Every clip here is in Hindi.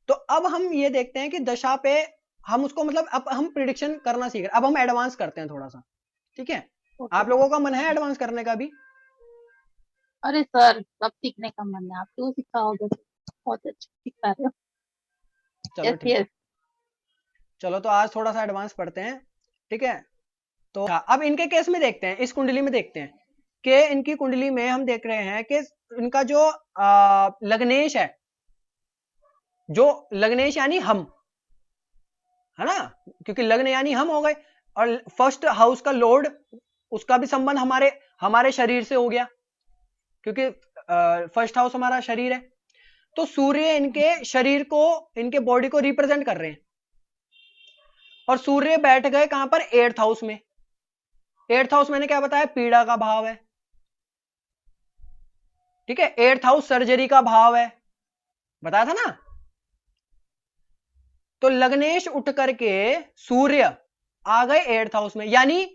तो अब हम ये देखते हैं कि दशा पे हम उसको मतलब अब हम प्रिडिक्शन करना सीख रहे हैं। अब हम एडवांस करते हैं थोड़ा सा, ठीक है? ओके आप लोगों का मन है एडवांस करने का भी? अरे सर सब सीखने का मन है, आप क्यों सिखाओगे? बहुत अच्छा सिखा रहे हो। चलो यस ठीक है, यस। चलो तो आज थोड़ा सा एडवांस पढ़ते हैं, ठीक है? तो अब इनके केस में देखते हैं, इस कुंडली में देखते हैं कि इनकी कुंडली में हम देख रहे हैं कि इनका जो लग्नेश है, जो लग्नेश यानी हम, है ना? क्योंकि लग्न यानी हम हो गए, और फर्स्ट हाउस का लॉर्ड, उसका भी संबंध हमारे हमारे शरीर से हो गया, क्योंकि फर्स्ट हाउस हमारा शरीर है। तो सूर्य इनके शरीर को, इनके बॉडी को रिप्रेजेंट कर रहे हैं, और सूर्य बैठ गए कहां पर? 8th हाउस में। 8th हाउस मैंने क्या बताया? पीड़ा का भाव है, ठीक है? 8th हाउस सर्जरी का भाव है, बताया था ना? तो लग्नेश उठ करके सूर्य आ गए 8th हाउस में, यानी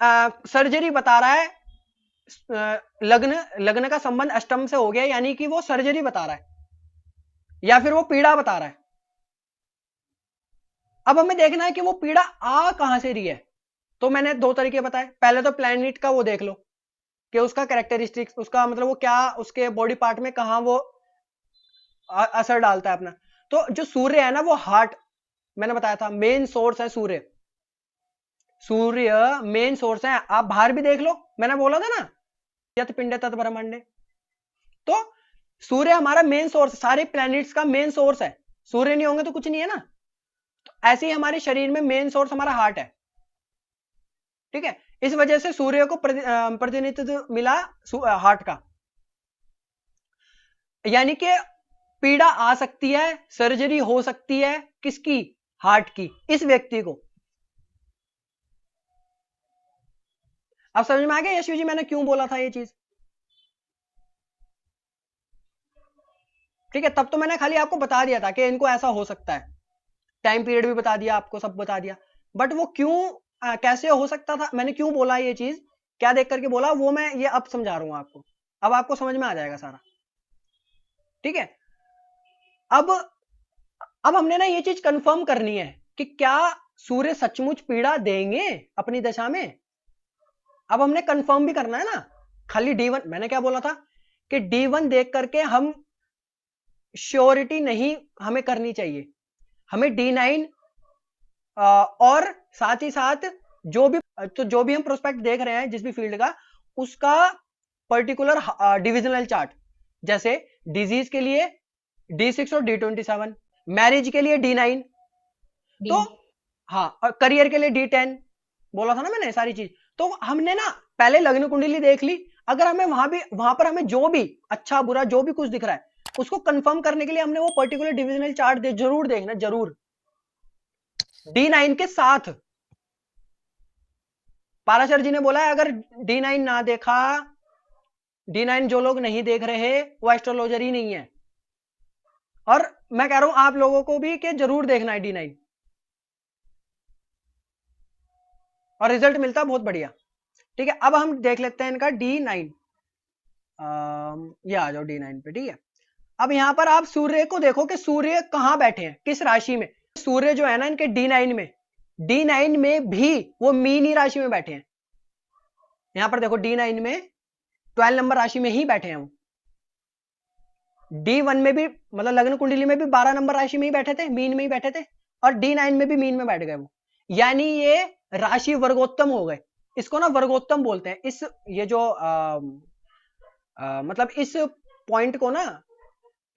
सर्जरी बता रहा है। लग्न लग्न का संबंध अष्टम से हो गया, यानी कि वो सर्जरी बता रहा है, या फिर वो पीड़ा बता रहा है। अब हमें देखना है कि वो पीड़ा आ कहां से रही है। तो मैंने दो तरीके बताए। पहले तो प्लैनेट का वो देख लो कि उसका कैरेक्टरिस्टिक्स, उसका मतलब वो क्या, उसके बॉडी पार्ट में कहां वो असर डालता है अपना। तो जो सूर्य है ना, वो हार्ट, मैंने बताया था मेन सोर्स है सूर्य। सूर्य मेन सोर्स है, आप बाहर भी देख लो, मैंने बोला था ना, यत पिंड तत् ब्रह्मांडे। तो सूर्य हमारा मेन सोर्स, सारे प्लैनेट्स का मेन सोर्स है। सूर्य नहीं होंगे तो कुछ नहीं है ना। तो ऐसे ही हमारे शरीर में मेन सोर्स हमारा हार्ट है, ठीक है? इस वजह से सूर्य को प्रतिनिधित्व मिला हार्ट का, यानी कि पीड़ा आ सकती है, सर्जरी हो सकती है, किसकी? हार्ट की, इस व्यक्ति को। अब समझ में आ गया यशवी जी मैंने क्यों बोला था ये चीज? ठीक है, तब तो मैंने खाली आपको बता दिया था कि इनको ऐसा हो सकता है, टाइम पीरियड भी बता दिया आपको, सब बता दिया। बट वो क्यों, कैसे हो सकता था, मैंने क्यों बोला ये चीज, क्या देख करके बोला, वो मैं ये अब समझा रहा हूं आपको। अब आपको समझ में आ जाएगा सारा, ठीक है? अब हमने ना ये चीज कंफर्म करनी है कि क्या सूर्य सचमुच पीड़ा देंगे अपनी दशा में। अब हमने कंफर्म भी करना है ना। खाली D1, मैंने क्या बोला था कि D1 देख करके हम श्योरिटी नहीं हमें करनी चाहिए, हमें D9 और साथ ही साथ जो भी, तो जो भी हम प्रोस्पेक्ट देख रहे हैं जिस भी फील्ड का, उसका पर्टिकुलर डिविजनल चार्ट, जैसे डिजीज के लिए D6 और D27, मैरिज के लिए D9, तो डी। हाँ, और करियर के लिए D10, बोला था ना मैंने सारी चीज। तो हमने ना पहले लग्न कुंडली देख ली, अगर हमें वहां पर हमें जो भी अच्छा बुरा जो भी कुछ दिख रहा है, उसको कंफर्म करने के लिए हमने वो पर्टिकुलर डिविजनल चार्ट जरूर देखना, जरूर D9 के साथ। पाराशर जी ने बोला है अगर D9 ना देखा, D9 जो लोग नहीं देख रहे वो एस्ट्रोलॉजर ही नहीं है। और मैं कह रहा हूं आप लोगों को भी कि जरूर देखना है D9, और रिजल्ट मिलता है बहुत बढ़िया, ठीक है? अब हम देख लेते हैं इनका D9, ये आ जाओ D9 पे, ठीक है? अब यहां पर आप सूर्य को देखो कि सूर्य कहां बैठे हैं, किस राशि में। सूर्य जो है ना इनके D9 में, D9 में भी वो मीन राशि में बैठे हैं। यहां पर देखो D9 में 12 नंबर राशि में ही बैठे हैं वो। D1 में भी, मतलब लग्न कुंडली में भी 12 नंबर राशि में ही बैठे थे, मीन में ही बैठे थे, और D9 में भी मीन में बैठ गए वो, यानी ये राशि वर्गोत्तम हो गए। इसको ना वर्गोत्तम बोलते हैं। इस ये जो मतलब इस पॉइंट को ना,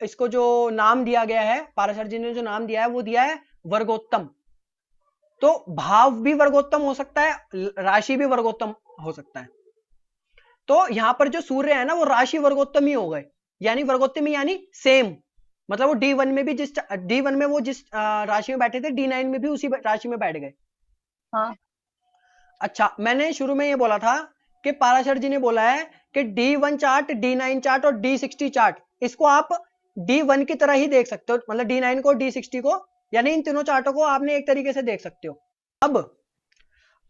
इसको जो नाम दिया गया है, पाराशर जी ने जो नाम दिया है वो दिया है वर्गोत्तम। तो भाव भी वर्गोत्तम हो सकता है, राशि भी वर्गोत्तम हो सकता है। तो यहां पर जो सूर्य है ना वो राशि वर्गोत्तम ही हो गए, यानी वर्गोत्तम यानी सेम, मतलब वो D1 में भी जिस D1 में वो जिस राशि में बैठे थे D9 में भी उसी राशि में बैठ गए। हाँ। अच्छा, मैंने शुरू में ये बोला था कि पाराशर जी ने बोला है कि D1 चार्ट, D9 चार्ट और D60 चार्ट, इसको आप D1 की तरह ही देख सकते हो, मतलब D9 को D60 को, यानी इन तीनों चार्टों को आपने एक तरीके से देख सकते हो।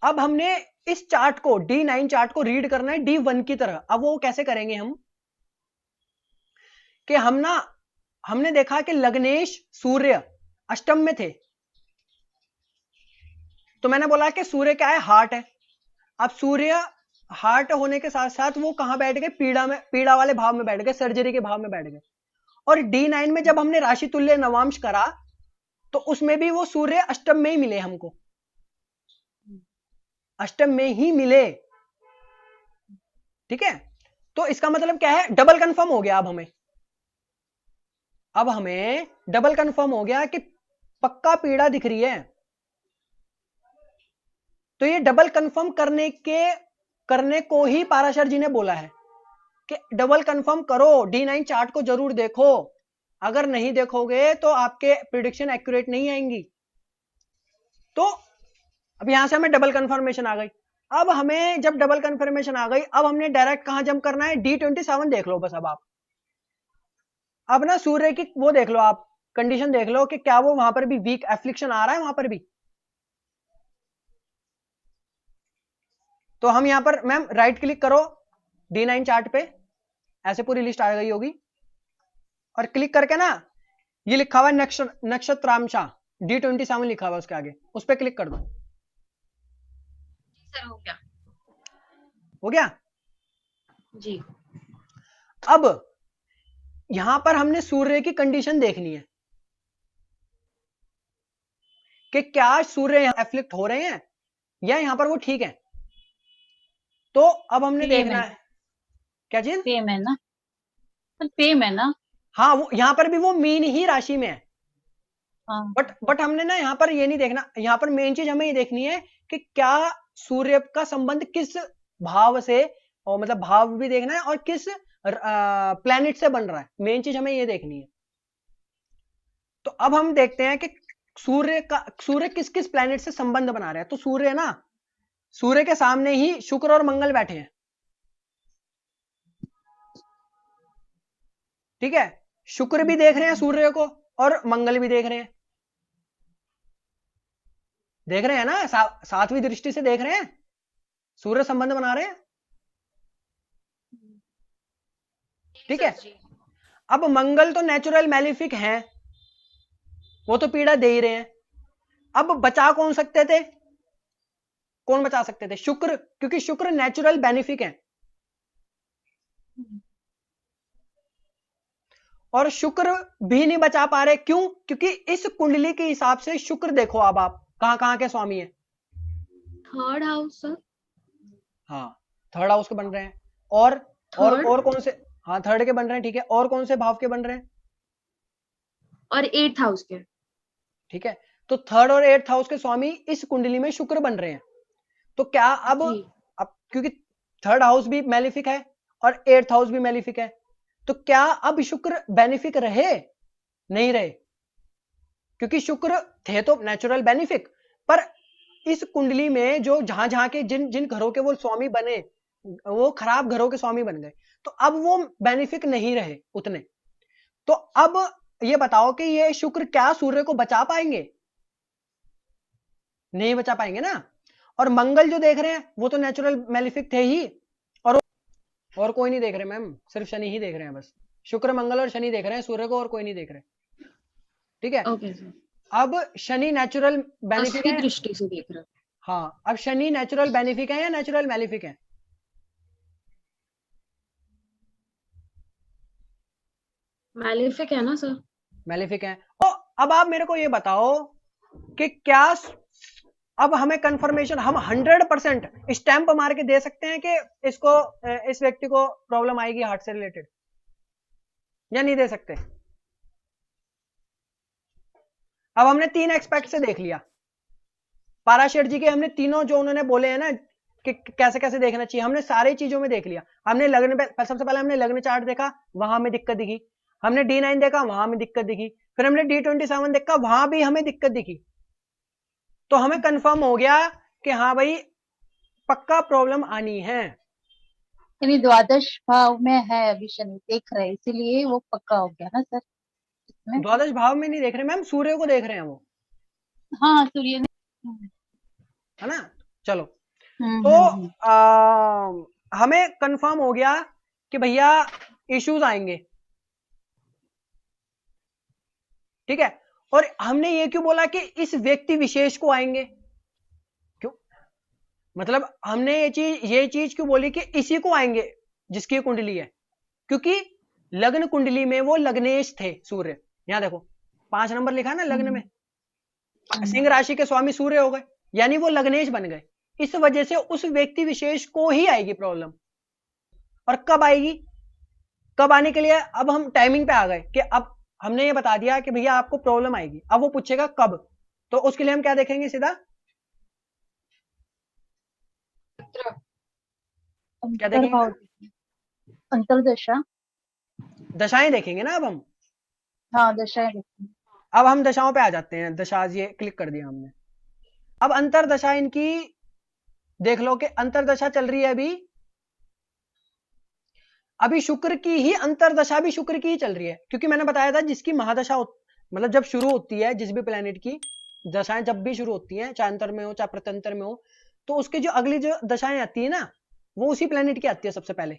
अब हमने इस चार्ट को, D9 चार्ट को रीड करना है D1 की तरह। अब वो कैसे करेंगे हम, कि हम ना हमने देखा कि लग्नेश सूर्य अष्टम में थे, तो मैंने बोला कि सूर्य क्या है, हार्ट है। अब सूर्य हार्ट होने के साथ साथ वो कहां बैठ गए, पीड़ा में, पीड़ा वाले भाव में बैठ गए, सर्जरी के भाव में बैठ गए। और D9 में जब हमने राशि तुल्य नवांश करा तो उसमें भी वो सूर्य अष्टम में ही मिले हमको, अष्टम में ही मिले। ठीक है, तो इसका मतलब क्या है, डबल कंफर्म हो गया। अब हमें डबल कंफर्म हो गया कि पक्का पीड़ा दिख रही है। तो ये डबल कंफर्म करने को ही पाराशर जी ने बोला है कि डबल कंफर्म करो, D9 चार्ट को जरूर देखो, अगर नहीं देखोगे तो आपके प्रिडिक्शन एक्यूरेट नहीं आएंगी। तो अब यहां से हमें डबल कंफर्मेशन आ गई। अब हमें जब डबल कंफर्मेशन आ गई, अब हमने डायरेक्ट कहां जंप करना है, D27 देख लो बस। अब ना सूर्य की वो देख लो, आप कंडीशन देख लो कि क्या वो वहां पर भी वीक एफ्लिक्शन आ रहा है वहां पर भी। तो हम यहां पर मैम राइट क्लिक करो D9 चार्ट पे, ऐसे पूरी लिस्ट आ गई होगी, और क्लिक करके ना ये लिखा हुआ है नक्षत्रांशा, D27 लिखा हुआ उसके आगे, उस पर क्लिक कर दो। सर हो गया, हो गया जी। अब यहां पर हमने सूर्य की कंडीशन देखनी है कि क्या सूर्य एफ्लिक्ट हो रहे हैं या यहां पर वो ठीक है। तो अब हमने देखना है क्या चीज, फेम है ना, फेम है ना। हाँ वो यहां पर भी वो मीन ही राशि में है। हाँ। बट हमने ना यहां पर ये नहीं देखना, यहां पर मेन चीज हमें ये देखनी है कि क्या सूर्य का संबंध किस भाव से, और मतलब भाव भी देखना है, और किस प्लैनेट से बन रहा है, मेन चीज हमें ये देखनी है। तो अब हम देखते हैं कि सूर्य किस किस प्लैनेट से संबंध बना रहा है। तो सूर्य ना, सूर्य के सामने ही शुक्र और मंगल बैठे हैं। ठीक है, शुक्र भी देख रहे हैं सूर्य को और मंगल भी देख रहे हैं, ना, सातवीं दृष्टि से देख रहे हैं, सूर्य संबंध बना रहे हैं। ठीक है, अब मंगल तो नेचुरल मैलिफिक हैं, वो तो पीड़ा दे ही रहे हैं। अब बचा कौन सकते थे, कौन बचा सकते थे, शुक्र, क्योंकि शुक्र नेचुरल बेनिफिक है। और शुक्र भी नहीं बचा पा रहे, क्यों, क्योंकि इस कुंडली के हिसाब से शुक्र देखो, अब आप कहां कहां के स्वामी है, थर्ड हाउस सर। हाँ थर्ड हाउस के बन रहे हैं, और कौन से, हाँ थर्ड के बन रहे हैं। ठीक है, और कौन से भाव के बन रहे हैं, और 8th हाउस के। ठीक है, तो थर्ड और 8th हाउस के स्वामी इस कुंडली में शुक्र बन रहे हैं। तो क्या अब क्योंकि थर्ड हाउस भी मैलिफिक है और 8th हाउस भी मैलिफिक है, तो क्या अब शुक्र बेनिफिक रहे, नहीं रहे, क्योंकि शुक्र थे तो नेचुरल बेनिफिक, पर इस कुंडली में जो जहां जहां के जिन जिन घरों के वो स्वामी बने, वो खराब घरों के स्वामी बन गए, तो अब वो बेनिफिक नहीं रहे उतने। तो अब ये बताओ कि ये शुक्र क्या सूर्य को बचा पाएंगे, नहीं बचा पाएंगे ना। और मंगल जो देख रहे हैं वो तो नेचुरल मैलिफिक थे ही, और कोई नहीं देख रहे मैम, सिर्फ शनि ही देख रहे हैं बस, शुक्र मंगल और शनि देख रहे हैं सूर्य को, और कोई नहीं देख रहे। ठीक है, ओके सर। अब शनि नेचुरल बेनिफिक है, दृष्टि से देख रहे, हाँ अब शनि नेचुरल बेनिफिक है या नेचुरल मैलिफिक है, मैलिफिक है ना सर। मैलिफिक है। तो अब आप मेरे को ये बताओ कि क्या अब हमें कंफर्मेशन, हम 100% स्टैंप मार के दे सकते हैं कि इसको, इस व्यक्ति को प्रॉब्लम आएगी हार्ट से रिलेटेड, या नहीं दे सकते। अब हमने 3 एक्सपेक्ट से देख लिया, पाराशर जी के हमने तीनों जो उन्होंने बोले हैं ना कि कैसे कैसे देखना चाहिए, हमने सारी चीजों में देख लिया। हमने लग्न पे, सबसे पहले हमने लग्न चार्ट देखा, वहां में दिक्कत दिखी, हमने D9 देखा, वहां में दिक्कत दिखी, फिर हमने D27 देखा, वहां भी हमें दिक्कत दिखी। तो हमें कंफर्म हो गया कि हाँ भाई पक्का प्रॉब्लम आनी है। यानी द्वादश भाव में है अभी शनि, देख रहे हैं, इसीलिए वो पक्का हो गया ना सर इसमें। द्वादश भाव में नहीं देख रहे मैम, सूर्य को देख रहे हैं वो, हाँ सूर्य ने, है ना। चलो, हम्म तो हम्म हम्म। हमें कंफर्म हो गया कि भैया इश्यूज आएंगे, ठीक है। और हमने ये क्यों बोला कि इस व्यक्ति विशेष को आएंगे, क्यों, मतलब हमने ये चीज क्यों बोली कि इसी को आएंगे जिसकी कुंडली है, क्योंकि लग्न कुंडली में वो लग्नेश थे सूर्य। यहां देखो 5 नंबर लिखा ना लग्न में, सिंह राशि के स्वामी सूर्य हो गए, यानी वो लग्नेश बन गए। इस वजह से उस व्यक्ति विशेष को ही आएगी प्रॉब्लम। और कब आएगी, कब आने के लिए अब हम टाइमिंग पे आ गए कि अब हमने ये बता दिया कि भैया आपको प्रॉब्लम आएगी, अब वो पूछेगा कब, तो उसके लिए हम क्या देखेंगे सीधा, क्या देखेंगे, अंतरदशा, दशाएं देखेंगे ना अब हम। हाँ दशाएं देखेंगे। अब हम दशाओं पे आ जाते हैं, दशा ये क्लिक कर दिया हमने। अब अंतरदशा इनकी देख लो कि अंतरदशा चल रही है अभी शुक्र की ही अंतरदशा भी शुक्र की ही चल रही है, क्योंकि मैंने बताया था जिसकी महादशा मतलब जब शुरू होती है जिस भी प्लेनेट की दशाएं जब भी शुरू होती हैं, चाहे अंतर में हो चाहे प्रत्यंतर में हो, तो उसकी जो अगली जो दशाएं आती है ना वो उसी प्लेनेट की आती है सबसे पहले।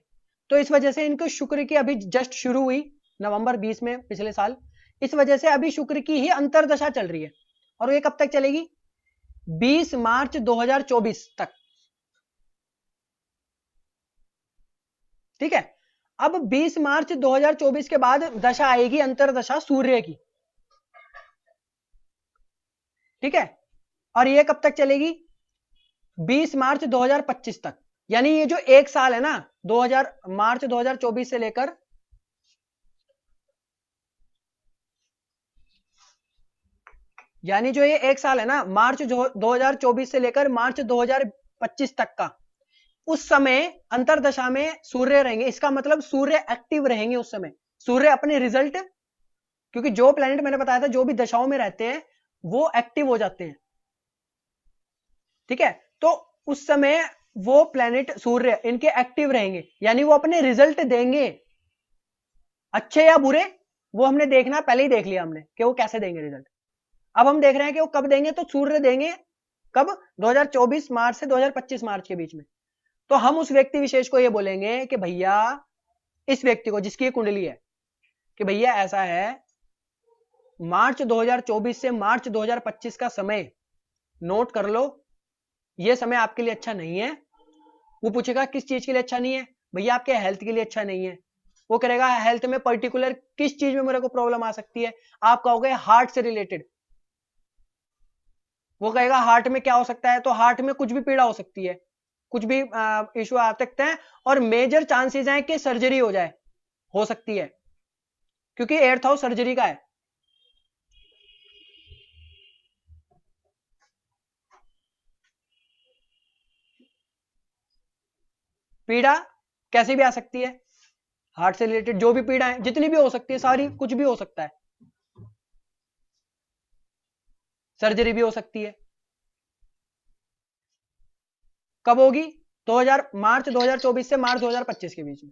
तो इस वजह से इनको शुक्र की अभी जस्ट शुरू हुई नवंबर 20 में पिछले साल, इस वजह से अभी शुक्र की ही अंतरदशा चल रही है। और ये कब तक चलेगी, 20 मार्च 2024 तक, ठीक है। अब 20 मार्च 2024 के बाद दशा आएगी अंतरदशा सूर्य की, ठीक है। और ये कब तक चलेगी, 20 मार्च 2025 तक, यानी ये जो एक साल है ना 2000 मार्च 2024 से लेकर यानी जो ये एक साल है ना मार्च 2024 से लेकर मार्च 2025 तक का, उस समय अंतरदशा में सूर्य रहेंगे। इसका मतलब सूर्य एक्टिव रहेंगे उस समय, सूर्य अपने रिजल्ट, क्योंकि जो प्लेनेट मैंने बताया था जो भी दशाओं में रहते हैं वो एक्टिव हो जाते हैं, ठीक है। तो उस समय वो प्लेनेट सूर्य इनके एक्टिव रहेंगे, यानी वो अपने रिजल्ट देंगे, अच्छे या बुरे वो हमने देखना, पहले ही देख लिया हमने कि वो कैसे देंगे रिजल्ट। अब हम देख रहे हैं कि वो कब देंगे, तो सूर्य देंगे कब, 2024 मार्च से 2025 मार्च के बीच में। तो हम उस व्यक्ति विशेष को ये बोलेंगे कि भैया इस व्यक्ति को जिसकी कुंडली है कि भैया ऐसा है मार्च 2024 से मार्च 2025 का समय नोट कर लो, ये समय आपके लिए अच्छा नहीं है। वो पूछेगा किस चीज के लिए अच्छा नहीं है, भैया आपके हेल्थ के लिए अच्छा नहीं है। वो करेगा हेल्थ में पर्टिकुलर किस चीज में मेरे को प्रॉब्लम आ सकती है, आप कहोगे हार्ट से रिलेटेड, वो कहेगा हार्ट में क्या हो सकता है, तो हार्ट में कुछ भी पीड़ा हो सकती है, कुछ भी इशू आ सकते हैं, और मेजर चांसेस हैं कि सर्जरी हो जाए, हो सकती है, क्योंकि 8th हाउस सर्जरी का है। पीड़ा कैसी भी आ सकती है, हार्ट से रिलेटेड जो भी पीड़ा है जितनी भी हो सकती है सारी, कुछ भी हो सकता है, सर्जरी भी हो सकती है। कब होगी, 2000 मार्च 2024 से मार्च 2025 के बीच में।